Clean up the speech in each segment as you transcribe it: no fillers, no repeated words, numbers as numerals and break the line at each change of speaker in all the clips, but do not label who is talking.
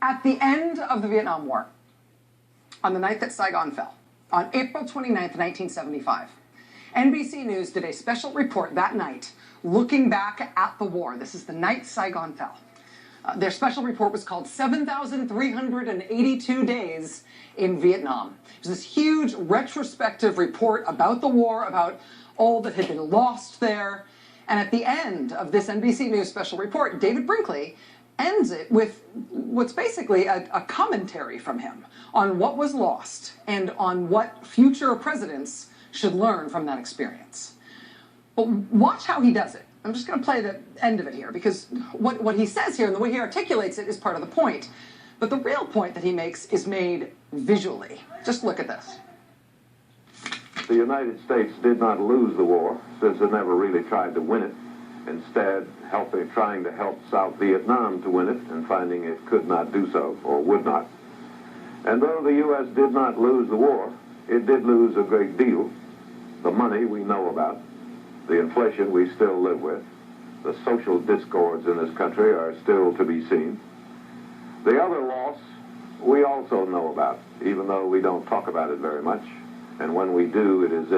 At the end of the Vietnam War, on the night that Saigon fell, on April 29th, 1975, NBC News did a special report that night looking back at the war. This is the night Saigon fell. Their special report was called 7,382 Days in Vietnam. It was this huge retrospective report about the war, about all that had been lost there. And at the end of this NBC News special report, David Brinkley ends it with what's basically a commentary from him on what was lost and on what future presidents should learn from that experience. But watch how he does it. I'm just going to play the end of it here, because what he says here and the way he articulates it is part of the point. But the real point that he makes is made visually. Just look at this.
The United States did not lose the war, since it never really tried to win it. Instead, trying to help South Vietnam to win it and finding it could not do so, or would not. And though the U.S. did not lose the war, it did lose a great deal. The money we know about, the inflation we still live with, the social discords in this country are still to be seen. The other loss we also know about, even though we don't talk about it very much. And when we do, it's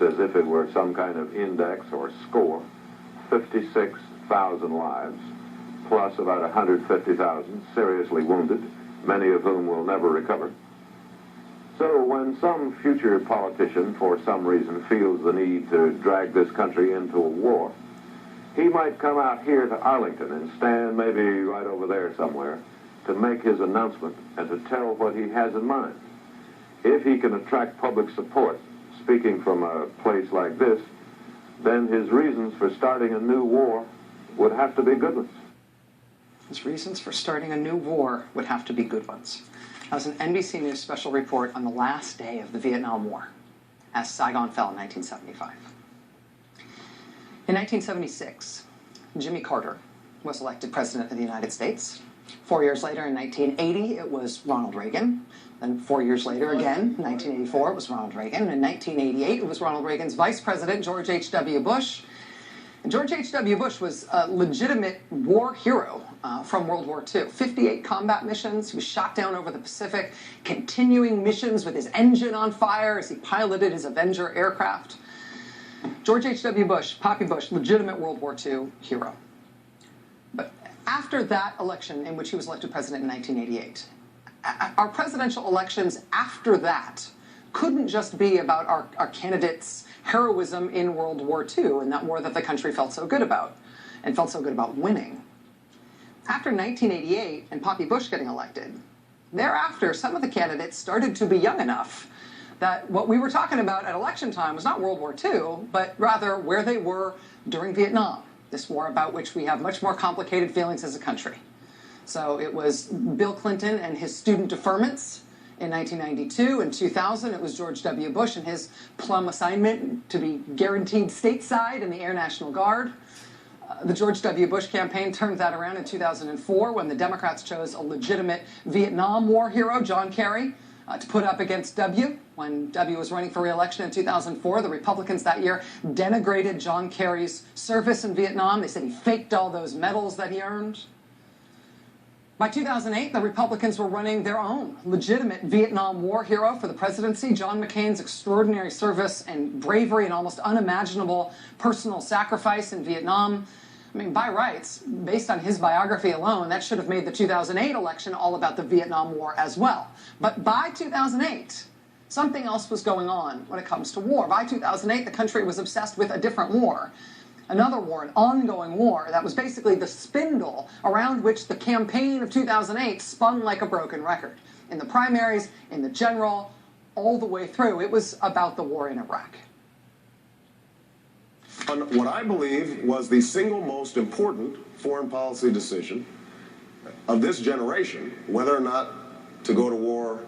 as if it were some kind of index or score. 56,000 lives, plus about 150,000 seriously wounded, many of whom will never recover. So when some future politician, for some reason, feels the need to drag this country into a war, he might come out here to Arlington and stand maybe right over there somewhere to make his announcement and to tell what he has in mind. If he can attract public support, speaking from a place like this, then his reasons for starting a new war would have to be good ones.
His reasons for starting a new war would have to be good ones. That was an NBC News special report on the last day of the Vietnam War, as Saigon fell in 1975. In 1976, Jimmy Carter was elected President of the United States. 4 years later, in 1980, it was Ronald Reagan. Then 4 years later again, 1984, it was Ronald Reagan. And in 1988, it was Ronald Reagan's Vice President, George H.W. Bush. And George H.W. Bush was a legitimate war hero from World War II. 58 combat missions. He was shot down over the Pacific, continuing missions with his engine on fire as he piloted his Avenger aircraft. George H.W. Bush, Poppy Bush, legitimate World War II hero. But after that election in which he was elected president in 1988, our presidential elections after that couldn't just be about our candidates' heroism in World War II, and that war that the country felt so good about, and felt so good about winning. After 1988 and Poppy Bush getting elected, thereafter, some of the candidates started to be young enough that what we were talking about at election time was not World War II, but rather where they were during Vietnam, this war about which we have much more complicated feelings as a country. So it was Bill Clinton and his student deferments in 1992. In 2000, it was George W. Bush and his plum assignment to be guaranteed stateside in the Air National Guard. The George W. Bush campaign turned that around in 2004 when the Democrats chose a legitimate Vietnam War hero, John Kerry, to put up against W. When W was running for re-election in 2004, the Republicans that year denigrated John Kerry's service in Vietnam. They said he faked all those medals that he earned. By 2008, the Republicans were running their own legitimate Vietnam War hero for the presidency, John McCain's extraordinary service and bravery and almost unimaginable personal sacrifice in Vietnam. I mean, by rights, based on his biography alone, that should have made the 2008 election all about the Vietnam War as well. But by 2008, something else was going on when it comes to war. By 2008, the country was obsessed with a different war. Another war, an ongoing war, that was basically the spindle around which the campaign of 2008 spun like a broken record. In the primaries, in the general, all the way through, it was about the war in Iraq.
On what I believe was the single most important foreign policy decision of this generation, whether or not to go to war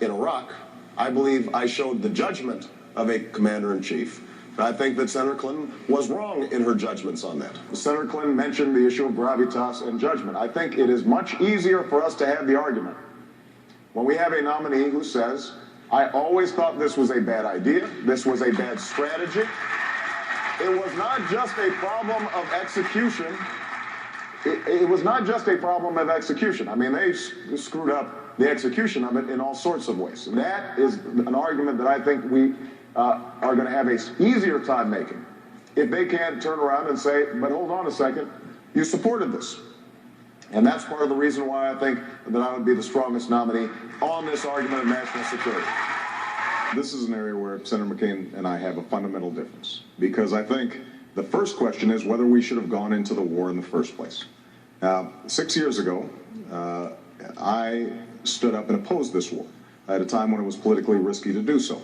in Iraq, I believe I showed the judgment of a commander-in-chief. I think that Senator Clinton was wrong in her judgments on that. Senator Clinton mentioned the issue of gravitas and judgment. I think it is much easier for us to have the argument when we have a nominee who says, I always thought this was a bad idea, this was a bad strategy. It was not just a problem of execution, it was not just a problem of execution. I mean, they screwed up the execution of it in all sorts of ways. And that is an argument that I think we are going to have an easier time making if they can't turn around and say, but hold on a second, you supported this. And that's part of the reason why I think that I would be the strongest nominee on this argument of national security.
This is an area where Senator McCain and I have a fundamental difference, because I think the first question is whether we should have gone into the war in the first place. 6 years ago, I stood up and opposed this war at a time when it was politically risky to do so.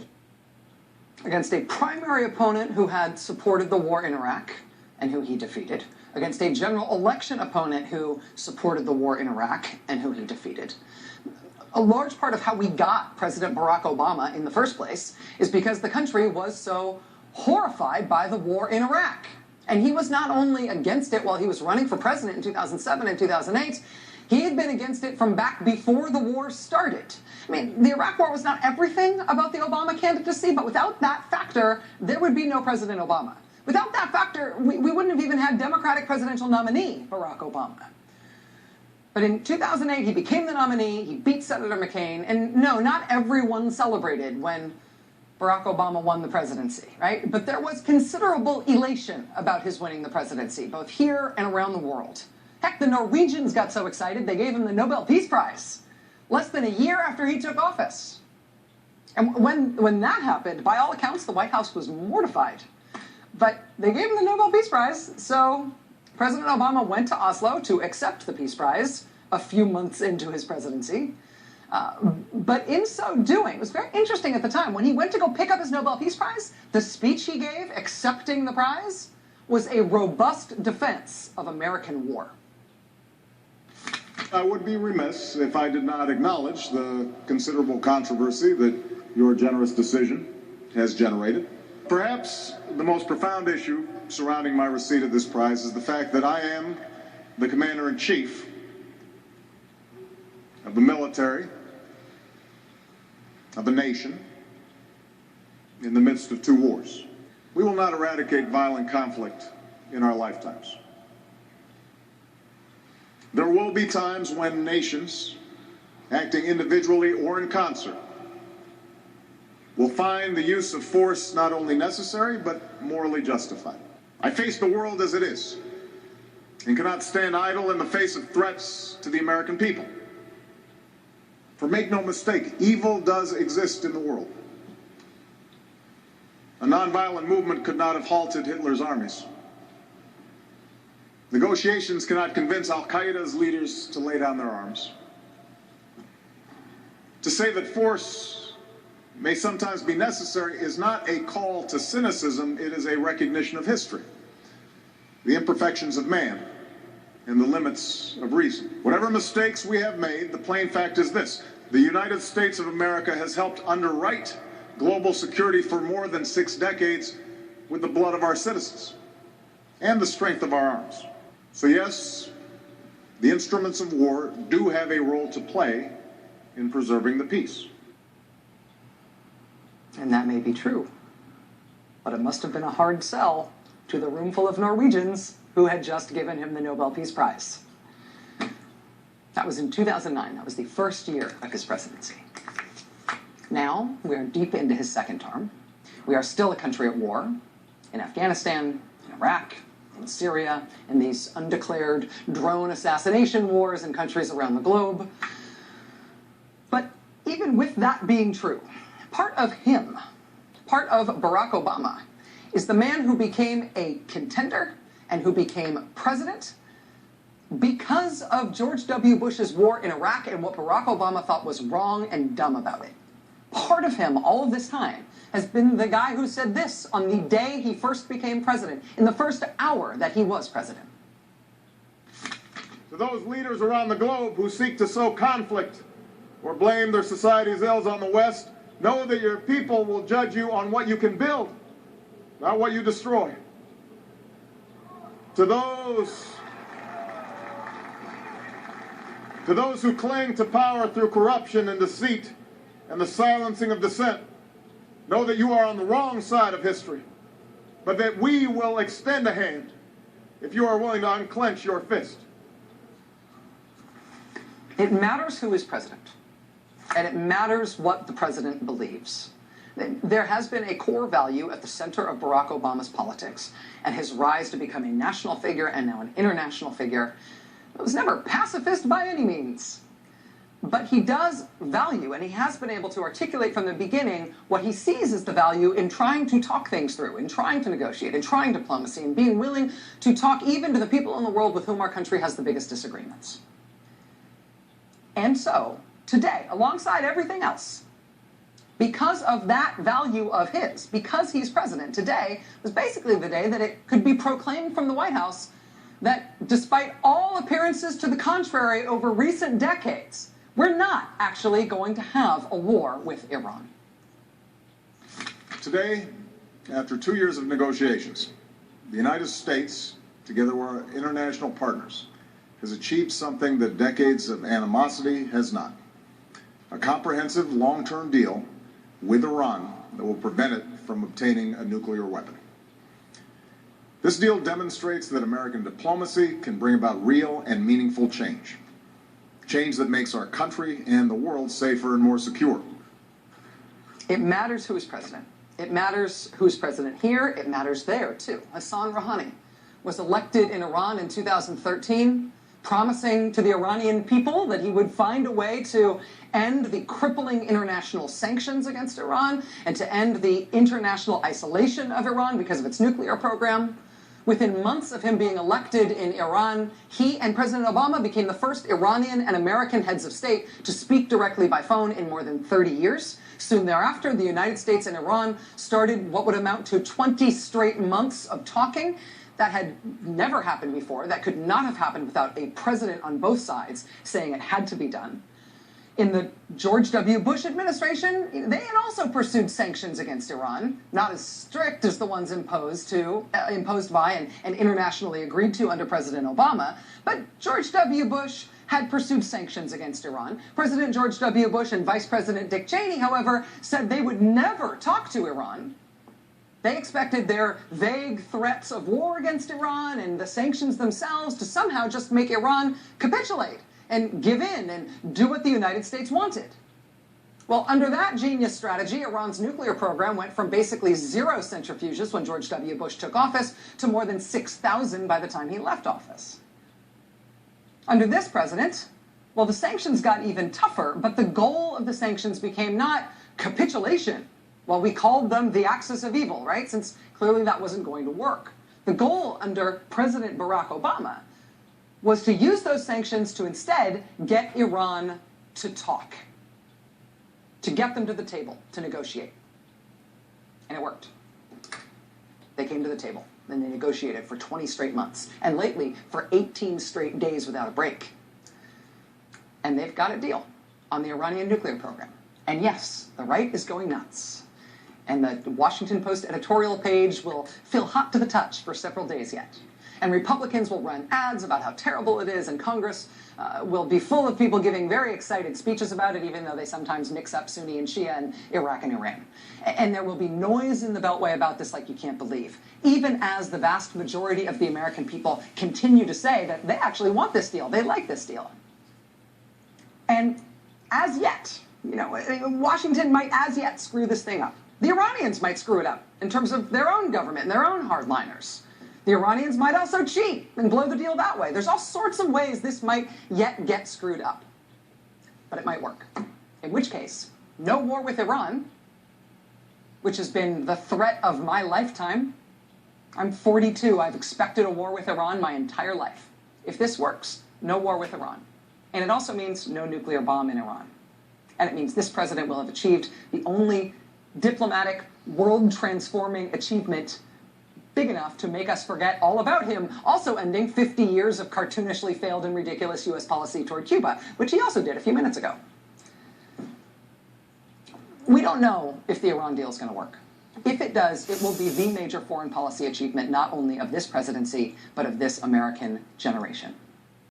Against a primary opponent who had supported the war in Iraq and who he defeated, against a general election opponent who supported the war in Iraq and who he defeated. A large part of how we got President Barack Obama in the first place is because the country was so horrified by the war in Iraq. And he was not only against it while he was running for president in 2007 and 2008, he had been against it from back before the war started. I mean, the Iraq war was not everything about the Obama candidacy, but without that factor, there would be no President Obama. Without that factor, we wouldn't have even had Democratic presidential nominee Barack Obama. But in 2008, he became the nominee, he beat Senator McCain, and no, not everyone celebrated when Barack Obama won the presidency, right? But there was considerable elation about his winning the presidency, both here and around the world. Heck, the Norwegians got so excited they gave him the Nobel Peace Prize less than a year after he took office. And when that happened, by all accounts, the White House was mortified. But they gave him the Nobel Peace Prize, so President Obama went to Oslo to accept the Peace Prize a few months into his presidency. But in so doing, it was very interesting at the time, when he went to go pick up his Nobel Peace Prize, the speech he gave accepting the prize was a robust defense of American war.
I would be remiss if I did not acknowledge the considerable controversy that your generous decision has generated. Perhaps the most profound issue surrounding my receipt of this prize is the fact that I am the Commander-in-Chief of the military of a nation in the midst of two wars. We will not eradicate violent conflict in our lifetimes. There will be times when nations, acting individually or in concert, will find the use of force not only necessary, but morally justified. I face the world as it is, and cannot stand idle in the face of threats to the American people. For make no mistake, evil does exist in the world. A nonviolent movement could not have halted Hitler's armies. Negotiations cannot convince Al-Qaeda's leaders to lay down their arms. To say that force may sometimes be necessary is not a call to cynicism, it is a recognition of history, the imperfections of man, and the limits of reason. Whatever mistakes we have made, the plain fact is this: the United States of America has helped underwrite global security for more than 6 decades with the blood of our citizens and the strength of our arms. So yes, the instruments of war do have a role to play in preserving the peace.
And that may be true. But it must have been a hard sell to the roomful of Norwegians who had just given him the Nobel Peace Prize. That was in 2009. That was the first year of his presidency. Now, we are deep into his second term. We are still a country at war in Afghanistan, in Iraq, in Syria, in these undeclared drone assassination wars in countries around the globe. But even with that being true, part of him, part of Barack Obama, is the man who became a contender and who became president because of George W. Bush's war in Iraq and what Barack Obama thought was wrong and dumb about it. Part of him, all of this time, has been the guy who said this on the day he first became president, in the first hour that he was president.
To those leaders around the globe who seek to sow conflict or blame their society's ills on the West, know that your people will judge you on what you can build, not what you destroy. To those who cling to power through corruption and deceit and the silencing of dissent, know that you are on the wrong side of history, but that we will extend a hand if you are willing to unclench your fist.
It matters who is president, and it matters what the president believes. There has been a core value at the center of Barack Obama's politics, and his rise to become a national figure and now an international figure. It was never pacifist by any means. But he does value, and he has been able to articulate from the beginning what he sees as the value in trying to talk things through, in trying to negotiate, in trying diplomacy, and being willing to talk even to the people in the world with whom our country has the biggest disagreements. And so, today, alongside everything else, because of that value of his, because he's president, today was basically the day that it could be proclaimed from the White House that despite all appearances to the contrary over recent decades, we're not actually going to have a war with Iran.
Today, after 2 years of negotiations, the United States, together with our international partners, has achieved something that decades of animosity has not. A comprehensive long-term deal with Iran that will prevent it from obtaining a nuclear weapon. This deal demonstrates that American diplomacy can bring about real and meaningful change. Change that makes our country and the world safer and more secure.
It matters who is president. It matters who is president here. It matters there, too. Hassan Rouhani was elected in Iran in 2013, promising to the Iranian people that he would find a way to end the crippling international sanctions against Iran and to end the international isolation of Iran because of its nuclear program. Within months of him being elected in Iran, he and President Obama became the first Iranian and American heads of state to speak directly by phone in more than 30 years. Soon thereafter, the United States and Iran started what would amount to 20 straight months of talking. That had never happened before. That could not have happened without a president on both sides saying it had to be done. In the George W. Bush administration, they had also pursued sanctions against Iran, not as strict as the ones imposed by and internationally agreed to under President Obama, but George W. Bush had pursued sanctions against Iran. President George W. Bush and Vice President Dick Cheney, however, said they would never talk to Iran. They expected their vague threats of war against Iran and the sanctions themselves to somehow just make Iran capitulate and give in and do what the United States wanted. Well, under that genius strategy, Iran's nuclear program went from basically 0 centrifuges when George W. Bush took office to more than 6,000 by the time he left office. Under this president, well, the sanctions got even tougher, but the goal of the sanctions became not capitulation. Well, we called them the axis of evil, right? Since clearly that wasn't going to work. The goal under President Barack Obama was to use those sanctions to instead get Iran to talk, to get them to the table, to negotiate. And it worked. They came to the table, and they negotiated for 20 straight months, and lately for 18 straight days without a break. And they've got a deal on the Iranian nuclear program. And yes, the right is going nuts. And the Washington Post editorial page will feel hot to the touch for several days yet. And Republicans will run ads about how terrible it is, and Congress will be full of people giving very excited speeches about it, even though they sometimes mix up Sunni and Shia and Iraq and Iran. And there will be noise in the Beltway about this like you can't believe, even as the vast majority of the American people continue to say that they actually want this deal, they like this deal. And as yet, Washington might as yet screw this thing up. The Iranians might screw it up in terms of their own government and their own hardliners. The Iranians might also cheat and blow the deal that way. There's all sorts of ways this might yet get screwed up. But it might work. In which case, no war with Iran, which has been the threat of my lifetime. I'm 42. I've expected a war with Iran my entire life. If this works, no war with Iran. And it also means no nuclear bomb in Iran. And it means this president will have achieved the only diplomatic, world-transforming achievement big enough to make us forget all about him also ending 50 years of cartoonishly failed and ridiculous U.S. policy toward Cuba, which he also did a few minutes ago. We don't know if the Iran deal is going to work. If it does, it will be the major foreign policy achievement not only of this presidency, but of this American generation.